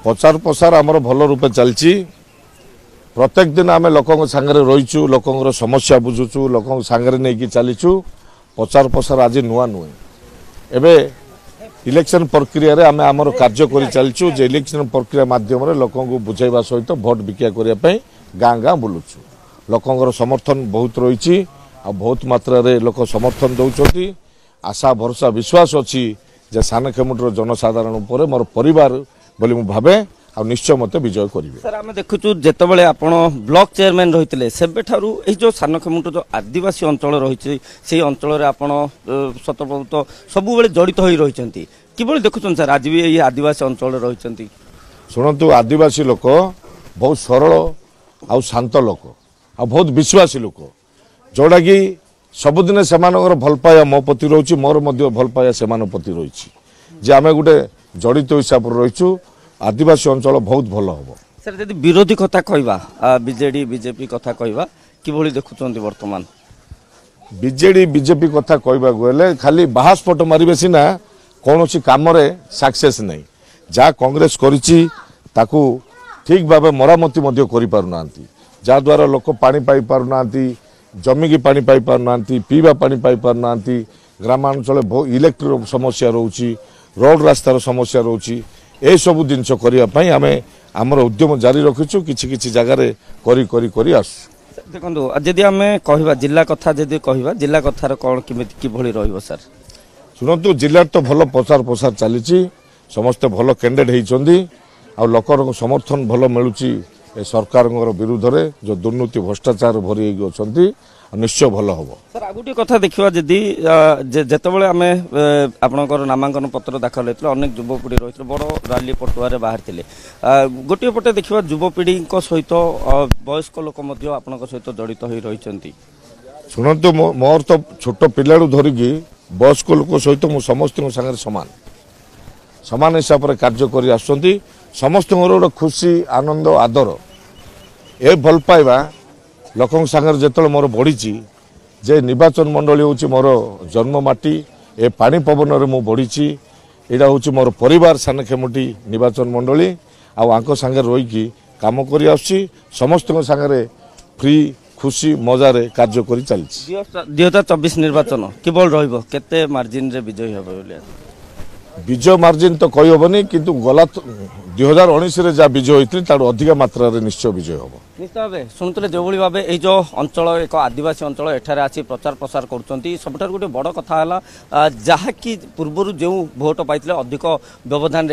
प्रचार प्रसार आमर भल रूपे चलती प्रत्येक दिन आम लोकों सांगे रहीचु लोकों समस्या बुझुचु लोकों सांगे नहीं चलीचु प्रचार प्रसार आज नुआ नुहे एबे इलेक्शन प्रक्रिया रे आम आमर कार्य कर चलचु जे इलेक्शन प्रक्रिया माध्यम रे लोकों को बुझाइबा सहित भोट बिक्या करने गाँ गाँ बुलुचु लोकों समर्थन बहुत रही बहुत मात्रा रे लोक समर्थन दौरान आशा भरोसा विश्वास अच्छी जे सानखेमुंडर जनसाधारण उपर मोर परिवार बोली मु भावे आ निश्चय मते विजय करिवे। सर आम देखुचु जेतेबेले आपण ब्लॉक चेयरमैन रहितले सेबेठारु एही जो सानखेमुंडर जो आदिवासी अंचल रहिछि सेही अंचल रे आपण सतप्रभुत सबु बेले जड़ित होई रहिसंती किबोली देखुचन सर आज भी एही आदिवासी अंचल रहिसंती। सुनंतु आदिवासी लोक बहुत सरल आ शांत लोक आ बहुत विश्वासी लोक जोड़ा कि सबुदिन से भल पाया मो प्रति रही मोर भल पाया से प्रति रही जे आम गोटे जड़ित हिसाब से रहीचु आदिवासी अंचल बहुत भल हम। सर जदि विरोधी कथा कहवा बीजेडी बीजेपी कथा कहवा किभली देखुचंती वर्तमान बीजेडी बीजेपी कथा कहबा गले खाली बाहास्पट मारे सीना कौन कम सक्सेस नहीं जहाँ कांग्रेस करिछि ताकू ठीक भाव मरामती कर पारना जहाद्वारा लोक पानी पाई पारना जमी की पानी पाई पारना पीवा पानी पाई पारना ग्रामांचल इलेक्ट्रिक समस्या रोची रोड रास्तार समस्या रोची ए सबु जिनस करने आम आमर उद्यम जारी रखीचु किछि जगार करी आसु। देखो जदि आम कह जिला कथा जदि कह जिला कथार कौन किभली रहिबो सर शुणु जिले तो भल प्रचार प्रसार चली समस्ते भल कैंडिडेट होती आ लोकर समर्थन भल मिलूची सरकार विरुद्ध रे जो दुर्नीति भ्रष्टाचार भरी अच्छा निश्चय भल हम। सर आ गोटे कथा देखा जदि जेतेबेले आम आपणकर नामांकन पत्र दाखल होता अनेक युवपीढ़ी रही बड़ रैली पटुआ बाहर गोटे पटे देखा युवपीढ़ी सहित वयस्क लोक आपण सहित जड़ित हो रही। शुणु मोर तो छोट पिला धरिकी वयस्क लोक सहित मु समस्त सागर सामान सामान हिसाब से कार्य कर समस्त गोटे खुशी आनंद आदर ए भल पाइबा लोकों सागर जिते मोर बढ़ी जे निर्वाचन मंडली हूँ मोर जन्ममाटी ए पानी पवन में मु बढ़ी यहाँ हूँ मोर परिवार सानखेमुंडी निर्वाचन मंडली आंको सांगे रहीकि काम कर समस्त सागर फ्री खुशी मजार कार्य कर चलती। 2024 निर्वाचन केवल रहिबो केते मार्जिन रे विजय होबो विजय मार्जिन तो कही हेनी किंतु गला 2019 रे जा विजय होती अधिक मात्रा रे निश्चय विजय हम। निश्चित भाव शुणुते जो भाव ये जो अंचल एक आदिवासी अंचल एठारे आसी प्रचार प्रसार करुँच सबुठ गोटे बड़ कथा जहाँकि पूर्वर जो भोट पाई अधिक व्यवधान